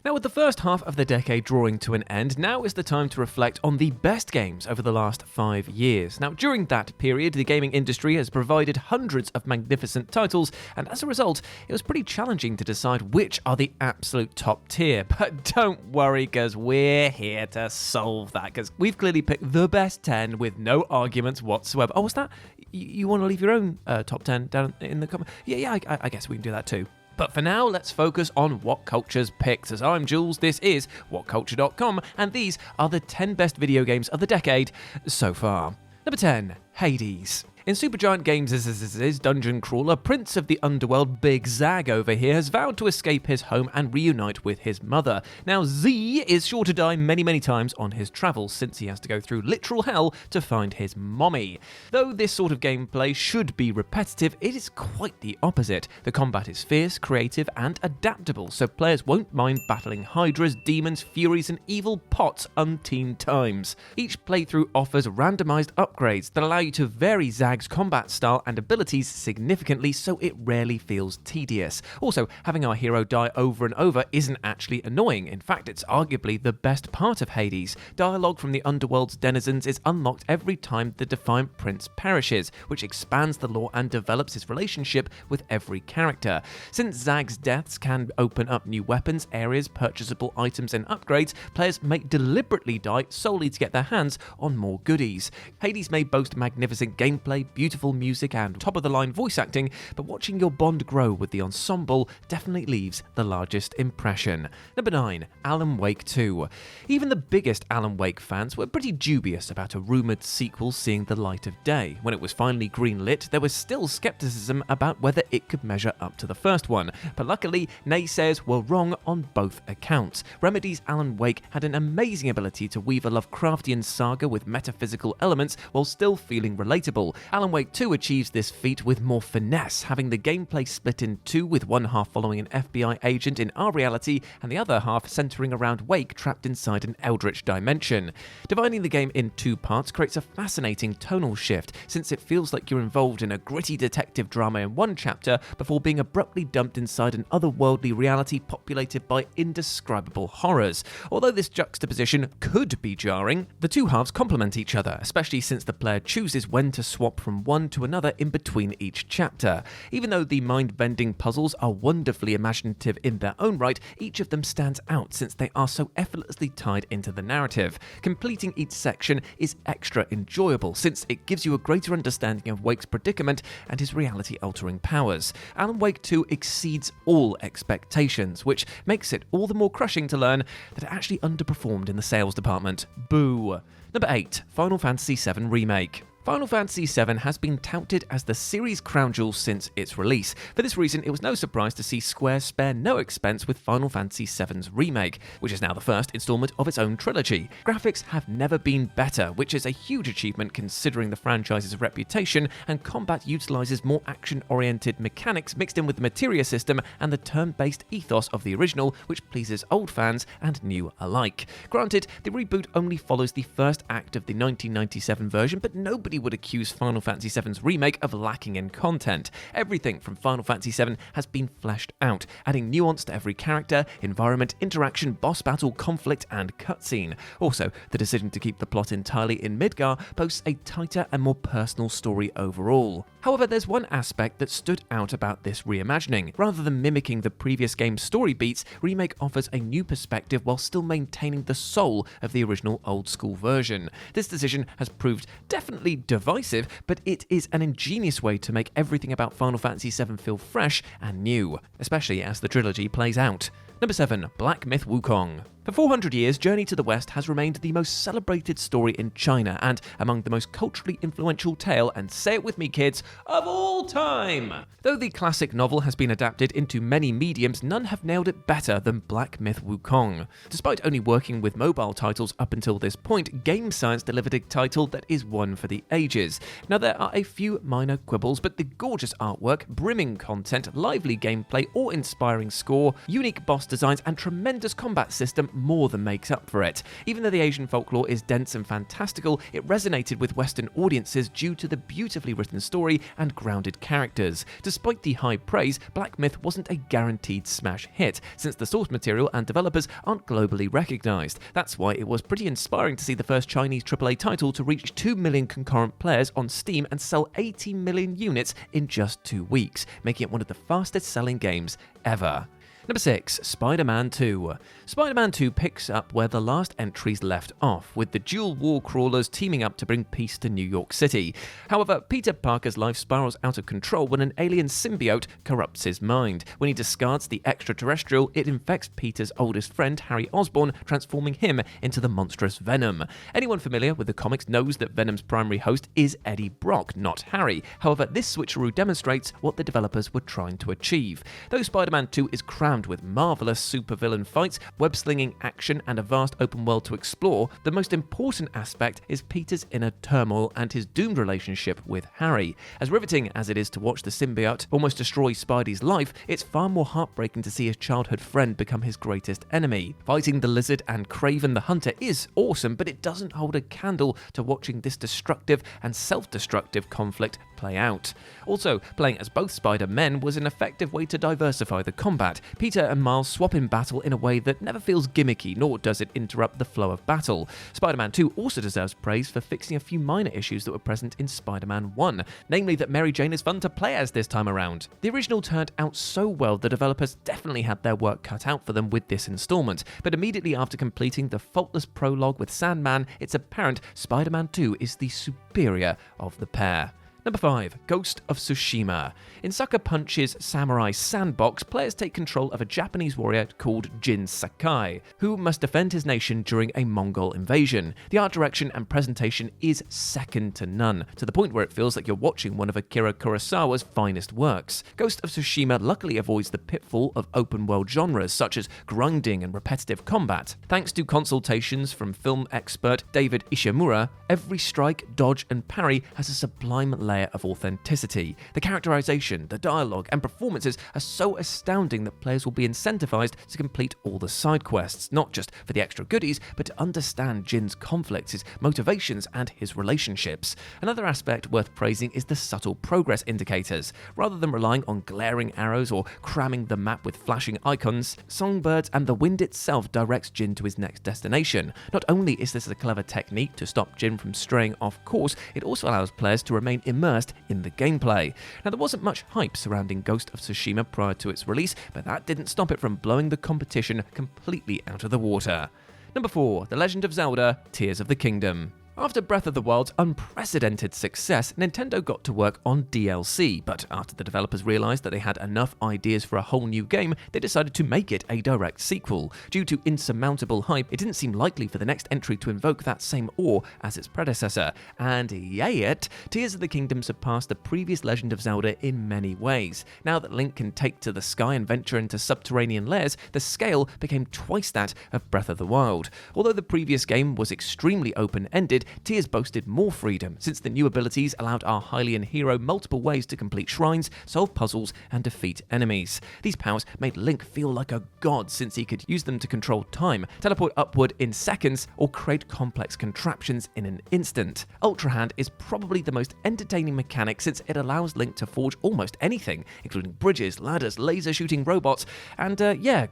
Now, with the first half of the decade drawing to an end, now is the time to reflect on the best games over the last 5 years. Now, during that period, the gaming industry has provided hundreds of magnificent titles, and as a result, it was pretty challenging to decide which are the absolute top tier. But don't worry, because we're here to solve that, because we've clearly picked the best 10 with no arguments whatsoever. Oh, was that? You want to leave your own top 10 down in the comments? Yeah, I guess we can do that too. But for now, let's focus on What Culture's picks. As I'm Jules, this is WhatCulture.com, and these are the 10 best video games of the decade so far. Number 10, Hades. In Supergiant Games' dungeon crawler, Prince of the Underworld Big Zag over here has vowed to escape his home and reunite with his mother. Now, Z is sure to die many times on his travels, since he has to go through literal hell to find his mommy. Though this sort of gameplay should be repetitive, it is quite the opposite. The combat is fierce, creative, and adaptable, so players won't mind battling hydras, demons, furies, and evil pots umpteen times. Each playthrough offers randomized upgrades that allow you to vary Zag's combat style and abilities significantly, so it rarely feels tedious. Also, having our hero die over and over isn't actually annoying. In fact, it's arguably the best part of Hades. Dialogue from the Underworld's denizens is unlocked every time the Defiant Prince perishes, which expands the lore and develops his relationship with every character. Since Zag's deaths can open up new weapons, areas, purchasable items, and upgrades, players may deliberately die solely to get their hands on more goodies. Hades may boast magnificent gameplay, beautiful music, and top-of-the-line voice acting, but watching your bond grow with the ensemble definitely leaves the largest impression. Number 9, Alan Wake 2. Even the biggest Alan Wake fans were pretty dubious about a rumoured sequel seeing the light of day. When it was finally greenlit, there was still skepticism about whether it could measure up to the first one, but luckily, naysayers were wrong on both accounts. Remedy's Alan Wake had an amazing ability to weave a Lovecraftian saga with metaphysical elements while still feeling relatable. Alan Wake 2 achieves this feat with more finesse, having the gameplay split in two, with one half following an FBI agent in our reality and the other half centering around Wake trapped inside an eldritch dimension. Dividing the game in two parts creates a fascinating tonal shift, since it feels like you're involved in a gritty detective drama in one chapter before being abruptly dumped inside an otherworldly reality populated by indescribable horrors. Although this juxtaposition could be jarring, the two halves complement each other, especially since the player chooses when to swap from one to another in between each chapter. Even though the mind-bending puzzles are wonderfully imaginative in their own right, each of them stands out since they are so effortlessly tied into the narrative. Completing each section is extra enjoyable since it gives you a greater understanding of Wake's predicament and his reality-altering powers. Alan Wake 2 exceeds all expectations, which makes it all the more crushing to learn that it actually underperformed in the sales department. Boo! Number 8, Final Fantasy VII Remake. Final Fantasy VII has been touted as the series' crown jewel since its release. For this reason, it was no surprise to see Square spare no expense with Final Fantasy VII's Remake, which is now the first installment of its own trilogy. Graphics have never been better, which is a huge achievement considering the franchise's reputation, and combat utilizes more action-oriented mechanics mixed in with the materia system and the turn-based ethos of the original, which pleases old fans and new alike. Granted, the reboot only follows the first act of the 1997 version, but nobody would accuse Final Fantasy VII's Remake of lacking in content. Everything from Final Fantasy VII has been fleshed out, adding nuance to every character, environment, interaction, boss battle, conflict, and cutscene. Also, the decision to keep the plot entirely in Midgar boasts a tighter and more personal story overall. However, there's one aspect that stood out about this reimagining. Rather than mimicking the previous game's story beats, Remake offers a new perspective while still maintaining the soul of the original old-school version. This decision has proved definitely divisive, but it is an ingenious way to make everything about Final Fantasy VII feel fresh and new, especially as the trilogy plays out. Number 7, Black Myth Wukong. For 400 years, Journey to the West has remained the most celebrated story in China and among the most culturally influential tale, and say it with me kids, of all time! Though the classic novel has been adapted into many mediums, none have nailed it better than Black Myth Wukong. Despite only working with mobile titles up until this point, Game Science delivered a title that is one for the ages. Now there are a few minor quibbles, but the gorgeous artwork, brimming content, lively gameplay, awe-inspiring score, unique boss designs, and tremendous combat system more than makes up for it. Even though the Asian folklore is dense and fantastical, it resonated with Western audiences due to the beautifully written story and grounded characters. Despite the high praise, Black Myth wasn't a guaranteed smash hit, since the source material and developers aren't globally recognized. That's why it was pretty inspiring to see the first Chinese AAA title to reach 2 million concurrent players on Steam and sell 80 million units in just 2 weeks, making it one of the fastest selling games ever. Number 6, Spider-Man 2. Spider-Man 2 picks up where the last entries left off, with the dual war crawlers teaming up to bring peace to New York City. However, Peter Parker's life spirals out of control when an alien symbiote corrupts his mind. When he discards the extraterrestrial, it infects Peter's oldest friend, Harry Osborn, transforming him into the monstrous Venom. Anyone familiar with the comics knows that Venom's primary host is Eddie Brock, not Harry. However, this switcheroo demonstrates what the developers were trying to achieve. Though Spider-Man 2 is crammed with marvelous supervillain fights, web-slinging action, and a vast open world to explore, the most important aspect is Peter's inner turmoil and his doomed relationship with Harry. As riveting as it is to watch the symbiote almost destroy Spidey's life, it's far more heartbreaking to see his childhood friend become his greatest enemy. Fighting the Lizard and Kraven the Hunter is awesome, but it doesn't hold a candle to watching this destructive and self-destructive conflict play out. Also, playing as both Spider-Men was an effective way to diversify the combat. Peter and Miles swap in battle in a way that never feels gimmicky, nor does it interrupt the flow of battle. Spider-Man 2 also deserves praise for fixing a few minor issues that were present in Spider-Man 1, namely that Mary Jane is fun to play as this time around. The original turned out so well the developers definitely had their work cut out for them with this installment, but immediately after completing the faultless prologue with Sandman, it's apparent Spider-Man 2 is the superior of the pair. Number 5, Ghost of Tsushima. In Sucker Punch's Samurai Sandbox, players take control of a Japanese warrior called Jin Sakai, who must defend his nation during a Mongol invasion. The art direction and presentation is second to none, to the point where it feels like you're watching one of Akira Kurosawa's finest works. Ghost of Tsushima luckily avoids the pitfall of open-world genres such as grinding and repetitive combat. Thanks to consultations from film expert David Ishimura, every strike, dodge, and parry has a sublime layer of authenticity. The characterization, the dialogue, and performances are so astounding that players will be incentivized to complete all the side quests, not just for the extra goodies, but to understand Jin's conflicts, his motivations, and his relationships. Another aspect worth praising is the subtle progress indicators. Rather than relying on glaring arrows or cramming the map with flashing icons, songbirds and the wind itself directs Jin to his next destination. Not only is this a clever technique to stop Jin from straying off course, it also allows players to remain immersed in the gameplay. Now, there wasn't much hype surrounding Ghost of Tsushima prior to its release, but that didn't stop it from blowing the competition completely out of the water. Number 4, The Legend of Zelda: Tears of the Kingdom. After Breath of the Wild's unprecedented success, Nintendo got to work on DLC, but after the developers realized that they had enough ideas for a whole new game, they decided to make it a direct sequel. Due to insurmountable hype, it didn't seem likely for the next entry to invoke that same awe as its predecessor, and yet, Tears of the Kingdom surpassed the previous Legend of Zelda in many ways. Now that Link can take to the sky and venture into subterranean lairs, the scale became twice that of Breath of the Wild. Although the previous game was extremely open-ended, Tears boasted more freedom, since the new abilities allowed our Hylian hero multiple ways to complete shrines, solve puzzles, and defeat enemies. These powers made Link feel like a god, since he could use them to control time, teleport upward in seconds, or create complex contraptions in an instant. Ultra Hand is probably the most entertaining mechanic, since it allows Link to forge almost anything, including bridges, ladders, laser-shooting robots, and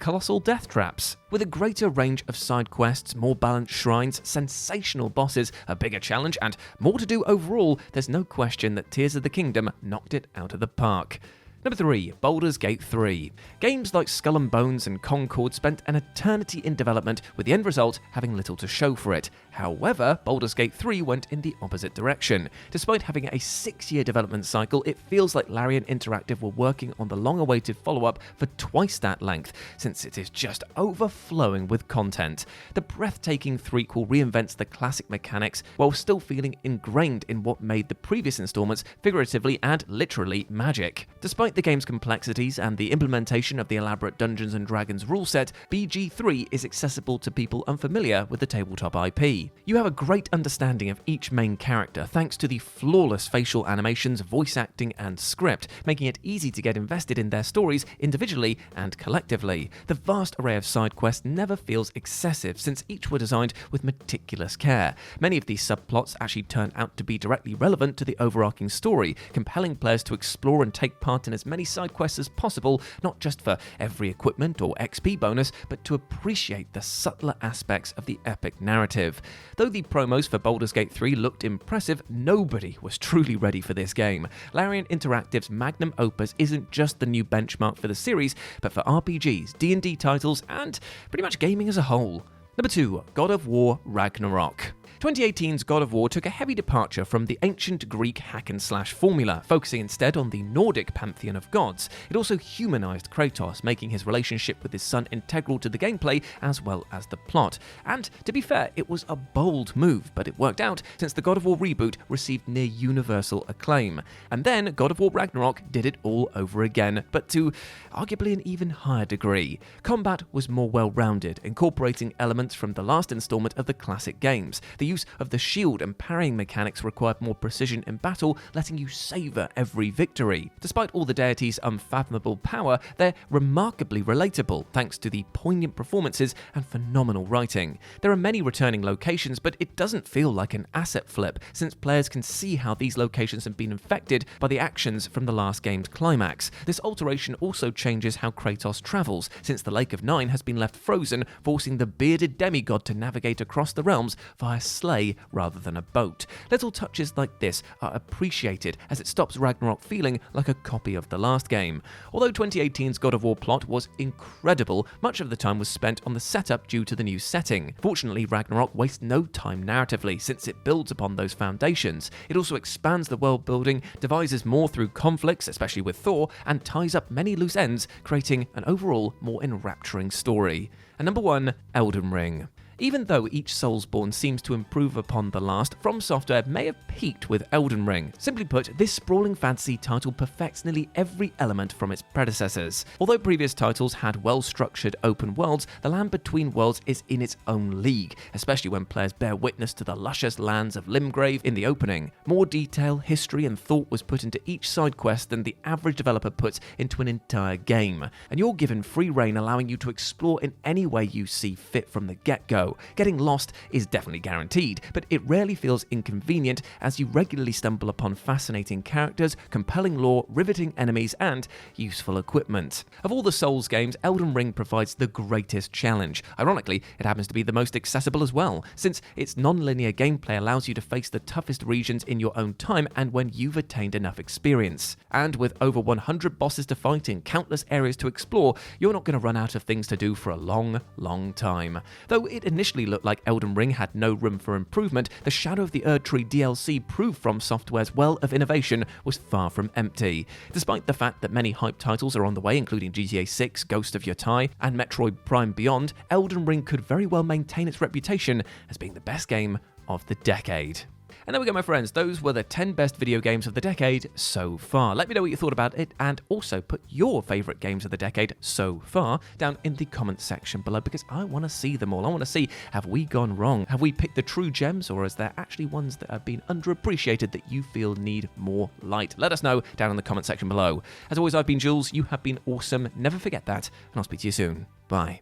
colossal death traps. With a greater range of side quests, more balanced shrines, sensational bosses, a bigger challenge, and more to do overall, there's no question that Tears of the Kingdom knocked it out of the park. Number 3, Baldur's Gate 3. Games like Skull and Bones and Concord spent an eternity in development, with the end result having little to show for it. However, Baldur's Gate 3 went in the opposite direction. Despite having a 6-year development cycle, it feels like Larian Interactive were working on the long-awaited follow-up for twice that length, since it is just overflowing with content. The breathtaking threequel reinvents the classic mechanics while still feeling ingrained in what made the previous installments figuratively and literally magic. Despite the game's complexities and the implementation of the elaborate Dungeons & Dragons rule set, BG3 is accessible to people unfamiliar with the tabletop IP. You have a great understanding of each main character thanks to the flawless facial animations, voice acting, and script, making it easy to get invested in their stories individually and collectively. The vast array of side quests never feels excessive since each were designed with meticulous care. Many of these subplots actually turn out to be directly relevant to the overarching story, compelling players to explore and take part in as many side quests as possible, not just for every equipment or XP bonus, but to appreciate the subtler aspects of the epic narrative. Though the promos for Baldur's Gate 3 looked impressive, nobody was truly ready for this game. Larian Interactive's magnum opus isn't just the new benchmark for the series, but for RPGs, D&D titles, and pretty much gaming as a whole. Number 2, God of War Ragnarok. 2018's God of War took a heavy departure from the ancient Greek hack-and-slash formula, focusing instead on the Nordic pantheon of gods. It also humanized Kratos, making his relationship with his son integral to the gameplay as well as the plot. And, to be fair, it was a bold move, but it worked out since the God of War reboot received near universal acclaim. And then God of War Ragnarok did it all over again, but to arguably an even higher degree. Combat was more well-rounded, incorporating elements from the last installment of the classic games. The use of the shield and parrying mechanics required more precision in battle, letting you savor every victory. Despite all the deities' unfathomable power, they're remarkably relatable thanks to the poignant performances and phenomenal writing. There are many returning locations, but it doesn't feel like an asset flip, since players can see how these locations have been infected by the actions from the last game's climax. This alteration also changes how Kratos travels, since the Lake of Nine has been left frozen, forcing the bearded demigod to navigate across the realms via sleigh rather than a boat. Little touches like this are appreciated as it stops Ragnarok feeling like a copy of the last game. Although 2018's God of War plot was incredible, much of the time was spent on the setup due to the new setting. Fortunately, Ragnarok wastes no time narratively since it builds upon those foundations. It also expands the world building, devises more through conflicts, especially with Thor, and ties up many loose ends, creating an overall more enrapturing story. And number 1, Elden Ring. Even though each Soulsborne seems to improve upon the last, From Software may have peaked with Elden Ring. Simply put, this sprawling fantasy title perfects nearly every element from its predecessors. Although previous titles had well-structured open worlds, the land between worlds is in its own league, especially when players bear witness to the luscious lands of Limgrave in the opening. More detail, history, and thought was put into each side quest than the average developer puts into an entire game, and you're given free rein, allowing you to explore in any way you see fit from the get-go. Getting lost is definitely guaranteed, but it rarely feels inconvenient as you regularly stumble upon fascinating characters, compelling lore, riveting enemies, and useful equipment. Of all the Souls games, Elden Ring provides the greatest challenge. Ironically, it happens to be the most accessible as well, since its non-linear gameplay allows you to face the toughest regions in your own time and when you've attained enough experience. And with over 100 bosses to fight in countless areas to explore, you're not going to run out of things to do for a long, long time. Though it initially looked like Elden Ring had no room for improvement, the Shadow of the Erdtree DLC proved From Software's well of innovation was far from empty. Despite the fact that many hype titles are on the way, including GTA 6, Ghost of Yotei, and Metroid Prime Beyond, Elden Ring could very well maintain its reputation as being the best game of the decade. And there we go, my friends. Those were the 10 best video games of the decade so far. Let me know what you thought about it, and also put your favourite games of the decade so far down in the comments section below, because I want to see them all. I want to see, have we gone wrong? Have we picked the true gems, or is there actually ones that have been underappreciated that you feel need more light? Let us know down in the comment section below. As always, I've been Jules. You have been awesome. Never forget that, and I'll speak to you soon. Bye.